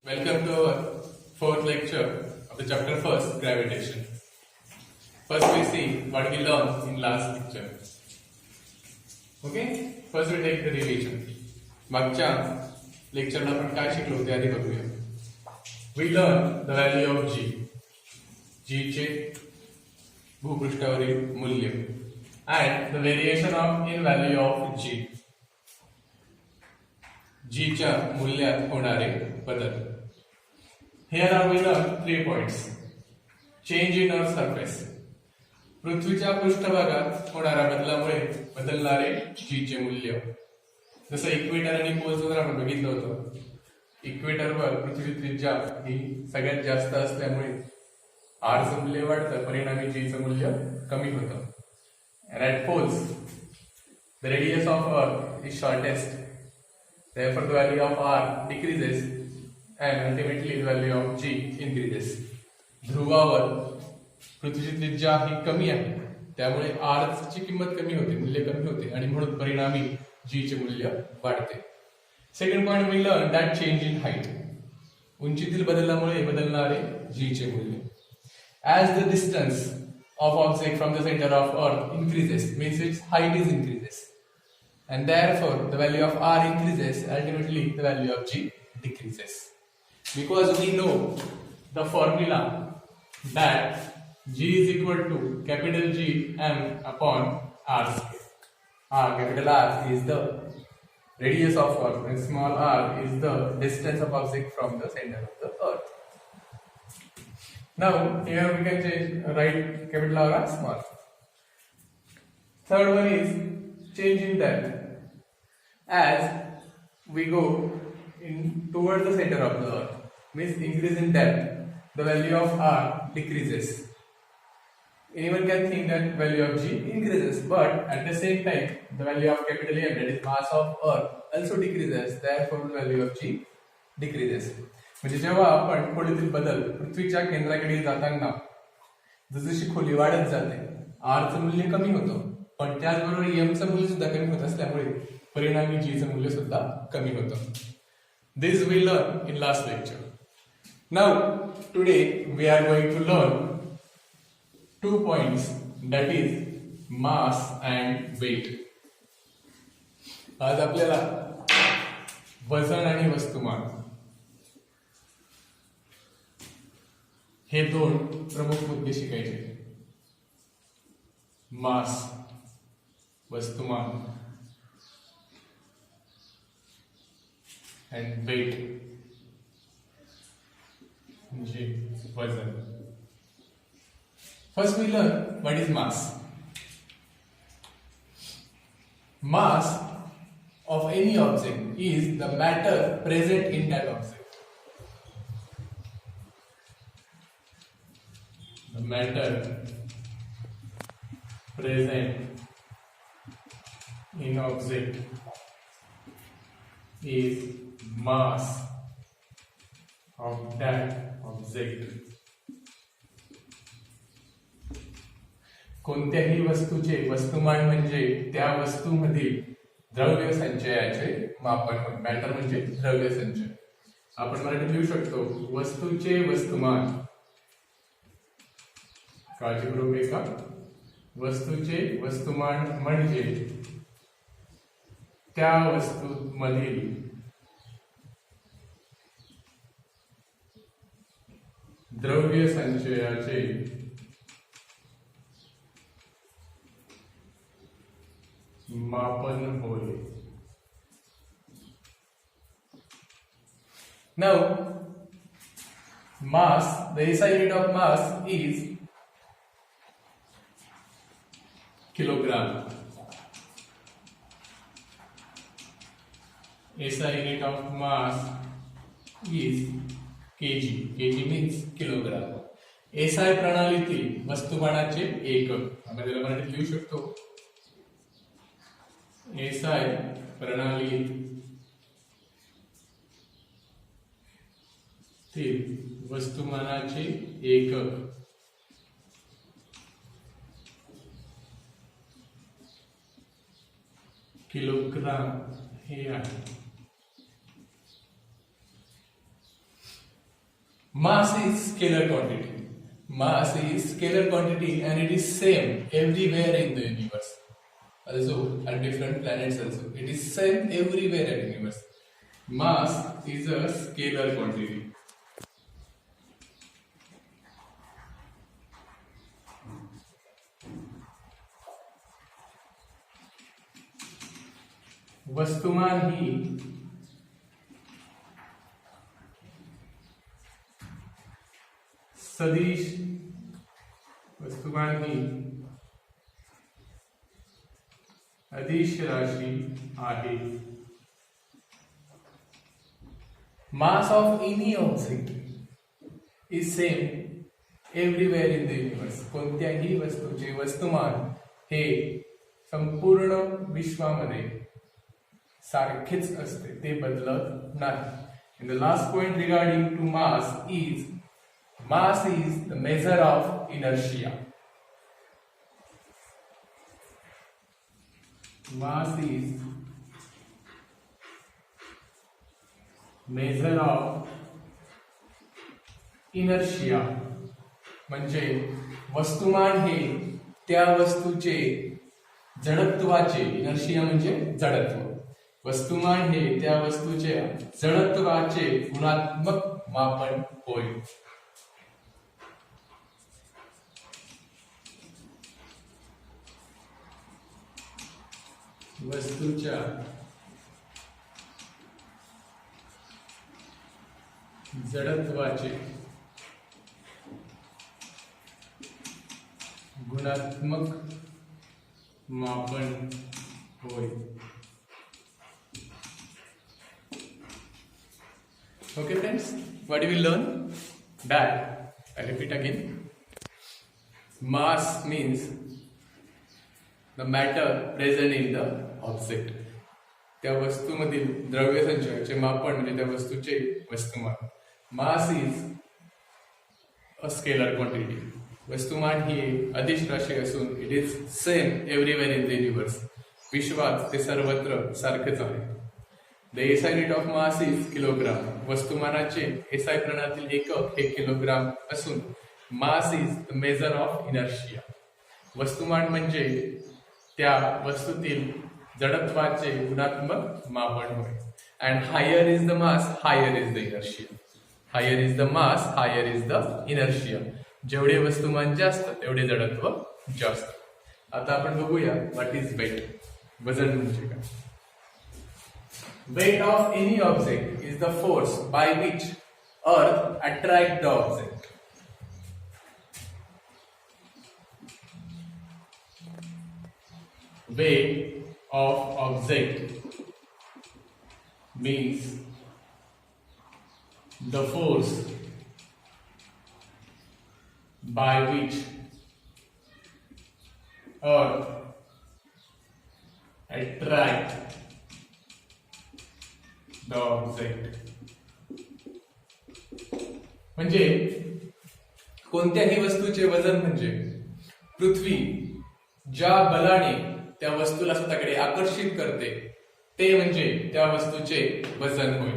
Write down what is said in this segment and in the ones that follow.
Welcome to our fourth lecture of the chapter first, gravitation. First we see what we learned in last lecture. Okay? First we take the revision. मागच्या लेक्चरला आपण काय शिकलो ते आधी बघूया. We learned the value of G. G चे भूपृष्ठावरील मूल्य and the variation of in value of G. G च्या मूल्यात होणारे बदल. Here are we learn 3 points. Change in Earth surface. पृथ्वीच्या पृष्ठभागात होणाऱ्या बदलामुळे बदलणारे G चे मूल्य. जसं इक्वेटर आणि पोलचं आपण बघितलं होतं. इक्वेटरवर पृथ्वी त्रिज्या ही सगळ्यात जास्त असल्यामुळे R चं मूल्य वाढतं, परिणामी G चं मूल्य कमी होतं. And at poles, the radius of Earth is shortest. Therefore, the value of R decreases and ultimately the value of G increases. ध्रुवावर पृथ्वीची त्रिज्या ही कमी आहे, त्यामुळे R ची किंमत कमी होते, मूल्य कमी होते आणि म्हणून परिणामी G चे मूल्य वाढते. Second point we learn that change in height. उंचीतील बदलामुळे बदलणारे G चे मूल्य. As the distance of object from the center of Earth increases, means its height is increases. And therefore, the value of R increases, ultimately the value of G decreases. Because we know the formula that G is equal to capital G M upon R square. Capital R is the radius of Earth and small r is the distance of object from the center of the Earth. Now, here we can change, write capital R as small. Third one is change in depth. As we go in towards the center of the Earth, means increase in depth, the value of R decreases. Anyone can think that value of G increases, but at the same time, the value of capital M, that is mass of Earth, also decreases. Therefore, the value of G decreases. म्हणजे जेव्हा आपण खोलीतील बदल पृथ्वीच्या केंद्राकडे जाताना जशी खोली वाढत जाते, R चं मूल्य कमी होतं, पण त्याचबरोबर M चं मूल्य सुद्धा कमी होत असल्यामुळे परिणामी G चं मूल्य सुद्धा कमी होतं. This we learn in last lecture. Now, today we are going to learn 2 points, that is mass and weight. आज आपल्याला वजन आणि वस्तुमान हे दोन प्रमुख मुद्दे शिकायचे. मास, वस्तुमान and weight म्हणजे वजन. First we learn what is mass. Mass of any object is the matter present in that object. The matter present in object is mass of that object. कोणत्याही वस्तूचे वस्तुमान म्हणजे त्या वस्तूमधील द्रव्य संचयाचे मापन होय. मॅटर म्हणजे द्रव्य संचय. आपण मराठीत लिहू शकतो वस्तूचे वस्तुमान. काळजीपूर्वक ऐका. वस्तूचे वस्तुमान म्हणजे त्या वस्तूमधील द्रव्य संचयाचे मापन होय. Now, mass, the SI unit of mass is kilogram. SI unit of mass is kg. kg means kilogram. SI प्रणालीतील वस्तुमानाचे एकक आपण त्याला मराठीत लिहू शकतो. SI प्रणालीतील वस्तुमानाचे एकक किलोग्राम हे आहे. Mass is scalar quantity. Mass is scalar quantity and it is same everywhere in the universe. Also at different planets also. It is same everywhere in the universe. Mass is a scalar quantity. वस्तुमान ही सदिश वस्तुमान ही अदिश राशि आहे. Mass of any object is same everywhere in the universe. कोणत्याही वस्तूचे वस्तुमान हे संपूर्ण विश्वामध्ये सारखेच असते, ते बदलत नाही. And the last point regarding to mass is the measure of inertia. Mass is measure of inertia. म्हणजे वस्तुमान हे त्या वस्तूचे जडत्वाचे, इनर्शिया म्हणजे जडत्व, वस्तुमान हे त्या वस्तूचे जडत्वाचे गुणात्मक मापन होय. वस्तूच्या जडत्वाचे गुणात्मक मापन होय. Okay friends, what do we learn? That, I repeat again, mass means the matter present in the object. त्या वस्तूमधील द्रव्य संचयाचे मापन म्हणजे त्या वस्तूचे वस्तुमान. Mass is a scalar quantity. वस्तुमान ही अदिश राशी असून it is same everywhere in the universe. विश्वात ते सर्वत्र सारखेच आहे. The SI unit of mass is kilogram. वस्तुमानाचे SI प्रणालीतील एकक हे किलोग्राम असून mass is the measure of inertia. वस्तुमान म्हणजे त्या वस्तूतील जडत्वाचे गुणात्मक मापन होय. And higher is the mass, higher is the inertia. Higher is the mass, higher is the inertia. जेवढे वस्तुमान जास्त तेवढे जडत्व जास्त. आता आपण बघूया व्हॉट इज वेट. वजन म्हणजे काय? Weight of any object is the force by which earth attracts the object. Weight of object means the force by which earth attracts the object. म्हणजे कोणत्याही वस्तूचे वजन म्हणजे पृथ्वी ज्या बलाने त्या वस्तूला स्वतःकडे आकर्षित करते ते म्हणजे त्या वस्तूचे वजन होय.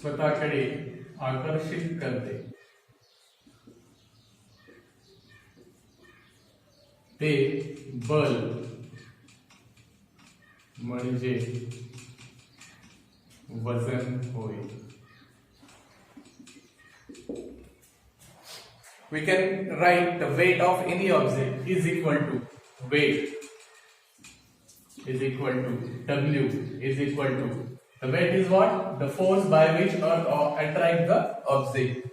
स्वतःकडे आकर्षित करते ते बल म्हणजे वजन होय. We can write the weight of any object is equal to weight is equal to W is equal to the weight is what? The force by which earth attract the object.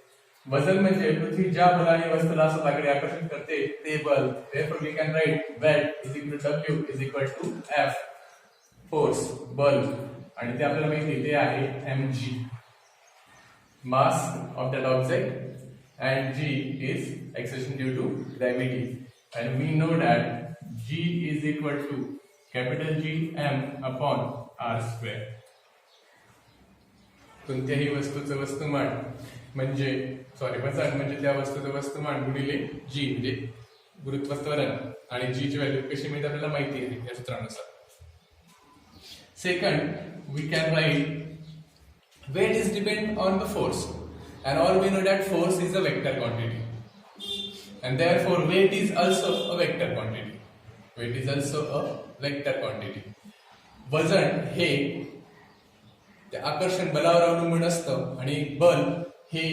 वजन म्हणजे पृथ्वी ज्या बलाने वस्तूला स्वतःकडे आकर्षित करते ते बल. Therefore we can write weight is equal to W is equal to F, force, बल, आणि ते आपल्याला माहिती ते आहे mg, mass of that object, and g is acceleration due to gravity, and we know that g is equal to capital G m upon r square. कोणत्याही वस्तूचं वस्तुमान म्हणजे वजन म्हणजे त्या वस्तूचं वस्तुमान गुणिले जी म्हणजे गुरुत्वाकर्षण आणि जी ची व्हॅल्यू कशी मिळते आपल्याला माहिती आहे या सूत्रानुसार. Second we can write weight is depend on the force and all we know that force is a vector quantity and therefore weight is also a vector quantity. Weight is also a vector quantity. वजन हे त्या आकर्षण बलावर अवलंबून असतं आणि बल हे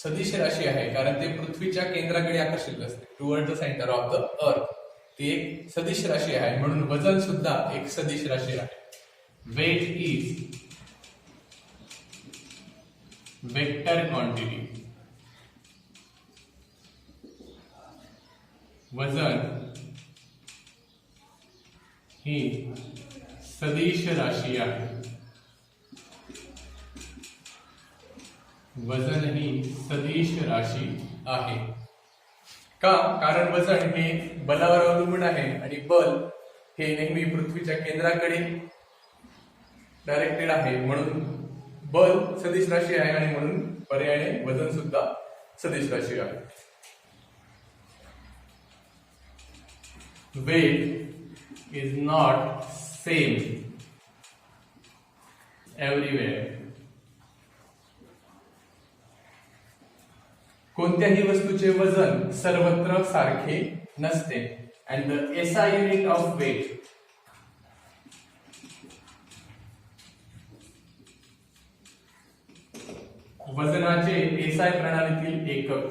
सदिश राशी आहे कारण ते पृथ्वीच्या केंद्राकडे आकर्षित असते toward the centre of the earth. ती एक सदिश राशी आहे म्हणून वजन सुद्धा एक सदिश राशी आहे. Weight is vector quantity. वजन ही सदिश राशी आहे. वजन ही सदिश राशी आहे. का? कारण वजन हे बलावर अवलंबून आहे आणि बल हे नेहमी पृथ्वीच्या केंद्राकडे डायरेक्टेड आहे म्हणून बल सदिश राशी आहे आणि म्हणून पर्यायाने वजन सुद्धा सदिश राशी आहे. Weight is not same everywhere. कोणत्याही वस्तूचे वजन सर्वत्र सारखे नसते. And the SI unit of weight वजनाचे एसआय प्रणालीतील एकक.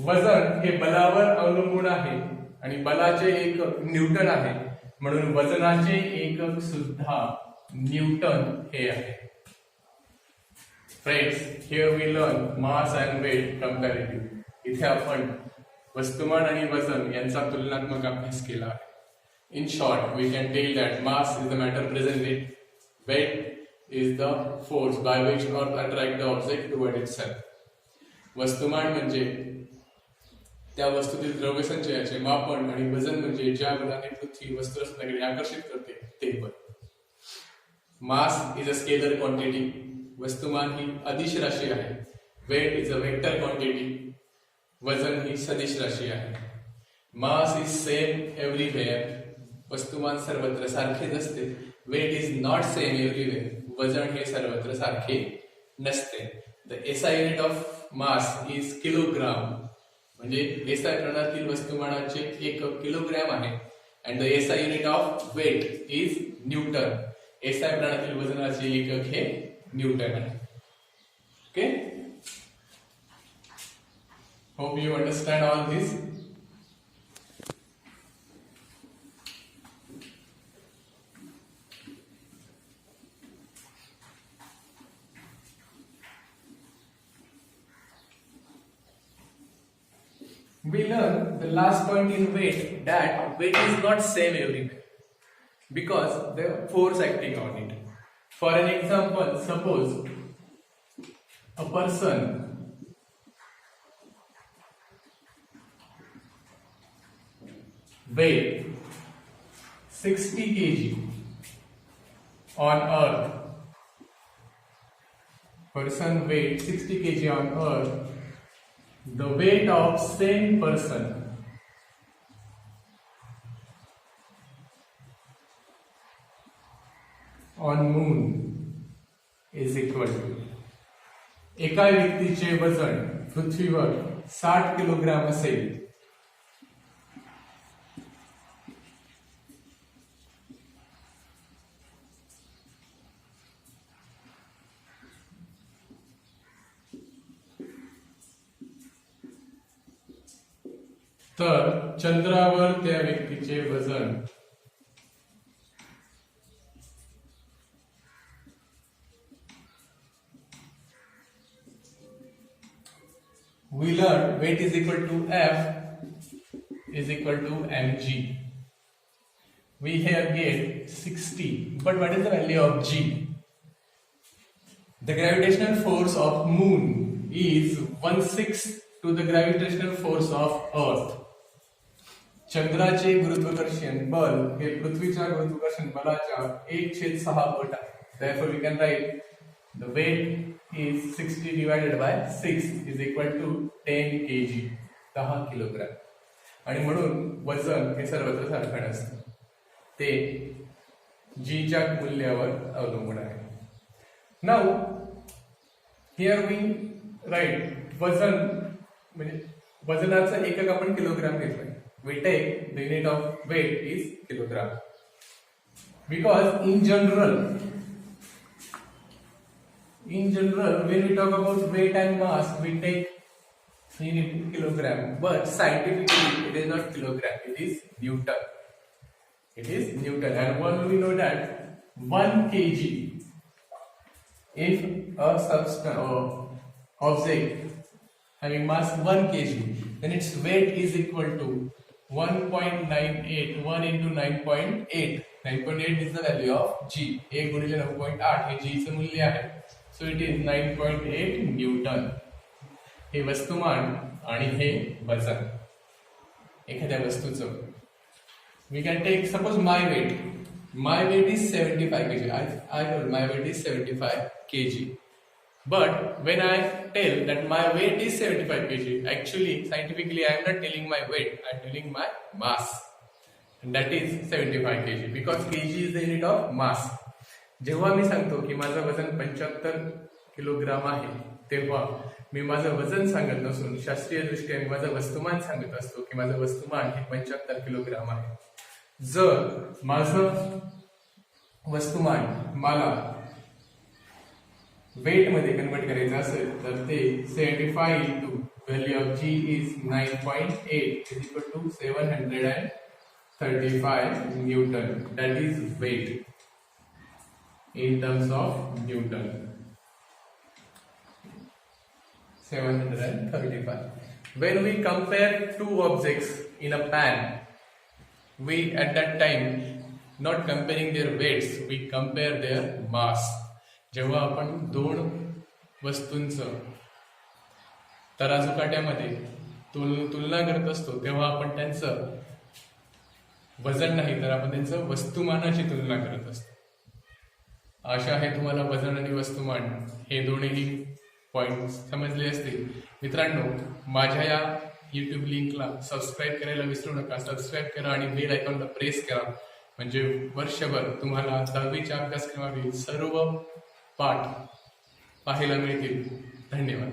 वजन हे बलावर अवलंबून आहे आणि बलाचे एकक न्यूटन आहे म्हणून वजनाचे एकक सुद्धा न्यूटन हे आहे. Friends, here we learn mass and weight comparative. इथे आपण वस्तुमान आणि वजन यांचा तुलनात्मक अभ्यास केला आहे. In short we can tell that mass is the matter present with, weight is the force by which earth attract the object toward itself. वस्तुमान म्हणजे त्या वस्तूतील द्रव्यसंचयाचे मापन आणि वजन म्हणजे ज्या बलाने पृथ्वी वस्तुरचनेकडे आकर्षित करते ते बल. Mass is a scalar quantity. वस्तुमान ही अदिश राशी आहे. Weight is a vector quantity. वजन ही सदिश राशी आहे. Mass is same everywhere. वस्तुमान सर्वत्र सारखेच असते. Weight is not same everywhere. वजन हे सर्वत्र सारखे नसते. The SI unit of mass is kilogram. म्हणजे एसआय प्रणालीतील वस्तुमानाचे एकक किलोग्रॅम आहे. And the SI unit of weight is newton. SI प्रणालीतील वजनाचे एकक हे न्यूटन आहे. Okay, hope you understand all this. We learn the last point in weight that weight is not same everywhere because there are force acting on it. For an example, suppose a person weight 60 kg on earth. Person weight 60 kg on earth. The weight of same person on moon is equal to. एका व्यक्तीचे वजन पृथ्वीवर 60 kilogram असेल तर चंद्रावर त्या व्यक्तीचे वजन we learned weight is equal to F is equal to mg. We here get 60, but what is the value of g? The gravitational force of moon is 1/6 to the gravitational force of earth. चंद्राचे गुरुत्वाकर्षण बल हे पृथ्वीच्या गुरुत्वाकर्षण बलाच्या 1/6 पट आहे. Therefore we can write the weight is 60 divided by 6 is equal to 10 kg 10 kilogram. आणि म्हणून वजन हे सर्वत्र सारखं नसतं, ते जीच्या मूल्यावर अवलंबून आहे. नाउ हिअर वी राईट वजन म्हणजे वजनाचं एकक आपण किलोग्राम घेतलंय. We take the unit of weight is kilogram because in general when we talk about weight and mass we take unit kilogram, but scientifically it is not kilogram, it is Newton. And one we know that 1 kg, if a substance or object having mass 1 kg, then its weight is equal to 1.98 1 into 9.8. 9.8 is the value of g. 1 गुणिले 9.8 हे g चं मूल्य आहे. So it is 9.8 newton. हे वस्तुमान आणि हे वजन एखाद्या वस्तूचं. We can take suppose my weight is 75 kg. I told my weight is 75 kg. But when I tell that my weight is 75 kg, actually scientifically I am not telling my weight, I am telling my mass, and that is 75 kg because kg is the unit of mass. जेव्हा मी सांगतो की माझं वजन 75 kilogram आहे, तेव्हा मी माझं वजन सांगत नसून शास्त्रीय दृष्ट्या मी माझं वस्तुमान सांगत असतो की माझं वस्तुमान हे 75 किलोग्राम आहे. जर माझं वस्तुमान मला वेट मध्ये कन्वर्ट करायचं असेल तर ते 75 into value of g is 9.8 is equal to 735 Newton. That is weight in terms of Newton. 735. When we compare two objects in a pan, we at that time not comparing their weights, we compare their mass. जेव्हा आपण दोन वस्तूंचं तराजू काट्यामध्ये तुलना करत असतो तेव्हा आपण त्यांचं वजन नाही तर आपण त्यांचं वस्तुमानाची तुलना करत असतो. आशा आहे तुम्हाला वजन आणि वस्तुमान हे दोन्ही पॉइंट समजले असतील. मित्रांनो, माझ्या या YouTube लिंकला सबस्क्राईब करायला विसरू नका. सबस्क्राईब करा आणि बेल आयकॉनला प्रेस करा, म्हणजे वर्षभर तुम्हाला 10वीच्या अभ्यासक्रमातील सर्व पाठ पाहायला मिळतील. धन्यवाद.